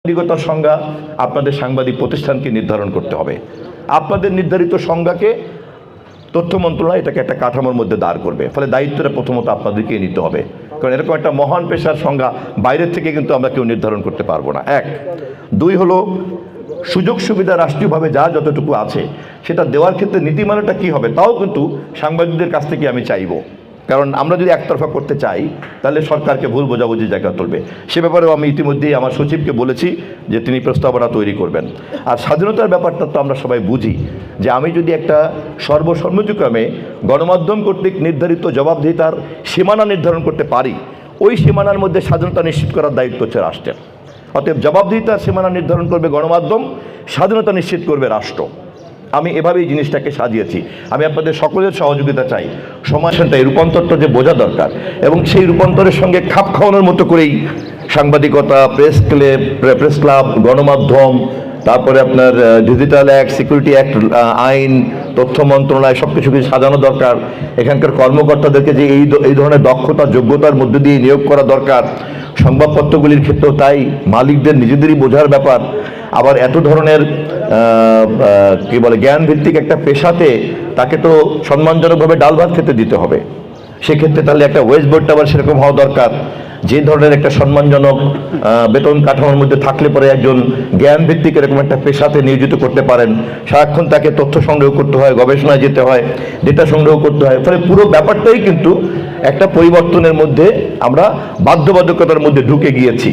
সাংবাদিকতার সংজ্ঞা আপনাদের সাংবাদিক প্রতিষ্ঠানকে নির্ধারণ করতে হবে। আপনাদের নির্ধারিত সংজ্ঞাকে তথ্য মন্ত্রণালয় এটাকে একটা কাঠামোর মধ্যে দাঁড় করবে, ফলে দায়িত্বটা প্রথমত আপনাদেরকেই নিতে হবে, কারণ এরকম একটা মহান পেশার সংজ্ঞা বাইরের থেকে কিন্তু আমরা কেউ নির্ধারণ করতে পারবো না। এক। দুই হলো সুযোগ সুবিধা রাষ্ট্রীয়ভাবে যা যতটুকু আছে সেটা দেওয়ার ক্ষেত্রে নীতিমালাটা কী হবে তাও কিন্তু সাংবাদিকদের কাছ থেকে আমি চাইবো, কারণ আমরা যদি একতরফা করতে চাই তাহলে সরকারকে ভুল বোঝাবুঝি জায়গা তুলবে। সে ব্যাপারেও আমি ইতিমধ্যেই আমার সচিবকে বলেছি যে তিনি প্রস্তাবনা তৈরি করবেন। আর স্বাধীনতার ব্যাপারটা তো আমরা সবাই বুঝি যে আমি যদি একটা সর্বসম্মতিক্রমে গণমাধ্যম কর্তৃক নির্ধারিত জবাবদিহিতার সীমানা নির্ধারণ করতে পারি, ওই সীমানার মধ্যে স্বাধীনতা নিশ্চিত করার দায়িত্ব হচ্ছে রাষ্ট্রের। অতএব জবাবদিহিতার সীমানা নির্ধারণ করবে গণমাধ্যম, স্বাধীনতা নিশ্চিত করবে রাষ্ট্র। আমি এভাবেই জিনিসটাকে সাজিয়েছি। আমি আপনাদের সকলের সহযোগিতা চাই। সমাজটা এই রূপান্তরটা যে বোঝা দরকার এবং সেই রূপান্তরের সঙ্গে খাপ খাওয়ানোর মতো করেই সাংবাদিকতা, প্রেস ক্লাব, গণমাধ্যম, তারপরে আপনার ডিজিটাল অ্যাক্ট, সিকিউরিটি অ্যাক্ট, আইন, তথ্য মন্ত্রণালয় সব কিছু সাজানো দরকার। এখানকার কর্মকর্তাদেরকে যে এই ধরনের দক্ষতা যোগ্যতার মধ্যে দিয়ে নিয়োগ করা দরকার। সংবাদপত্রগুলির ক্ষেত্রেও তাই, মালিকদের নিজেদেরই বোঝার ব্যাপার। আবার এত ধরনের কি বলে জ্ঞান ভিত্তিক একটা পেশাতে তাকে তো সম্মানজনকভাবে ডাল ভাত খেতে দিতে হবে। সেক্ষেত্রে তাহলে একটা ওয়েজ বোর্ডটা আবার সেরকম হওয়া দরকার, যে ধরনের একটা সম্মানজনক বেতন কাঠামোর মধ্যে থাকলে পরে একজন জ্ঞান ভিত্তিক এরকম একটা পেশাতে নিয়োজিত করতে পারেন। সারাক্ষণ তাকে তথ্য সংগ্রহ করতে হয়, গবেষণায় যেতে হয়, ডেটা সংগ্রহ করতে হয়। ফলে পুরো ব্যাপারটাই কিন্তু একটা পরিবর্তনের মধ্যে আমরা বাধ্যবাধকতার মধ্যে ঢুকে গিয়েছি।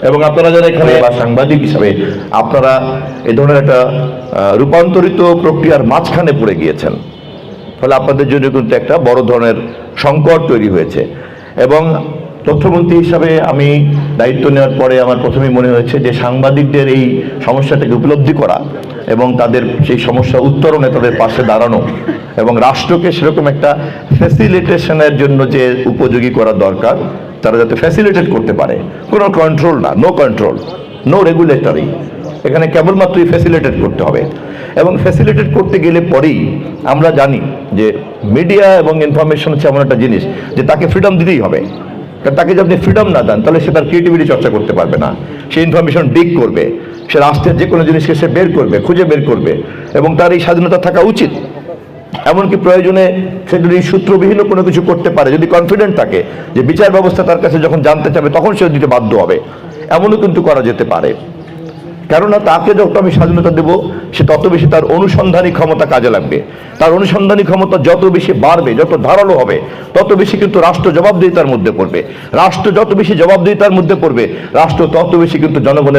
এবং আপনারা যারা এখানে বা সাংবাদিক হিসাবে আপনারা এই ধরনের একটা রূপান্তরিত প্রক্রিয়ার মাঝখানে পড়ে গিয়েছেন, ফলে আপনাদের জন্য কিন্তু একটা বড় ধরনের সংকট তৈরি হয়েছে। এবং তথ্যমন্ত্রী হিসাবে আমি দায়িত্ব নেওয়ার পরে আমার প্রথমেই মনে হয়েছে যে সাংবাদিকদের এই সমস্যাটাকে উপলব্ধি করা এবং তাদের সেই সমস্যা উত্তরণে তাদের পাশে দাঁড়ানো এবং রাষ্ট্রকে সেরকম একটা ফ্যাসিলিটেশনের জন্য যে উপযোগী করা দরকার, তারা যাতে ফ্যাসিলিটেট করতে পারে, কোনো কন্ট্রোল না, নো কন্ট্রোল, নো রেগুলেটরি, এখানে কেবলমাত্রই ফ্যাসিলিটেট করতে হবে। এবং ফ্যাসিলিটেট করতে গেলে পরেই আমরা জানি যে মিডিয়া এবং ইনফরমেশন হচ্ছে এমন একটা জিনিস যে তাকে ফ্রিডম দিতেই হবে, কারণ তাকে যদি আপনি ফ্রিডম না দেন তাহলে সে তার ক্রিয়েটিভিটি চর্চা করতে পারবে না। সে ইনফরমেশন ডিগ করবে, সে রাষ্ট্রের যে কোনো জিনিসকে সে বের করবে, খুঁজে বের করবে, এবং তার এই স্বাধীনতা থাকা উচিত। এমনকি প্রয়োজনে সে যদি সূত্রবিহীন কোনো কিছু করতে পারে, যদি কনফিডেন্ট থাকে যে বিচার ব্যবস্থা তার কাছে যখন জানতে চাবে তখন সে দিতে বাধ্য হবে, এমনও কিন্তু করা যেতে পারে। কেননা তাকে যত আমি স্বাধীনতা দেব সে তত বেশি তার অনুসন্ধানী ক্ষমতা কাজে লাগবে। তার অনুসন্ধানী ক্ষমতা যত বেশি বাড়বে, যত ধারালো হবে, তত বেশি কিন্তু রাষ্ট্র জবাবদিহিতার মধ্যে পড়বে। রাষ্ট্র যত বেশি জবাবদিহিতার মধ্যে পড়বে, রাষ্ট্র তত বেশি কিন্তু জনগণের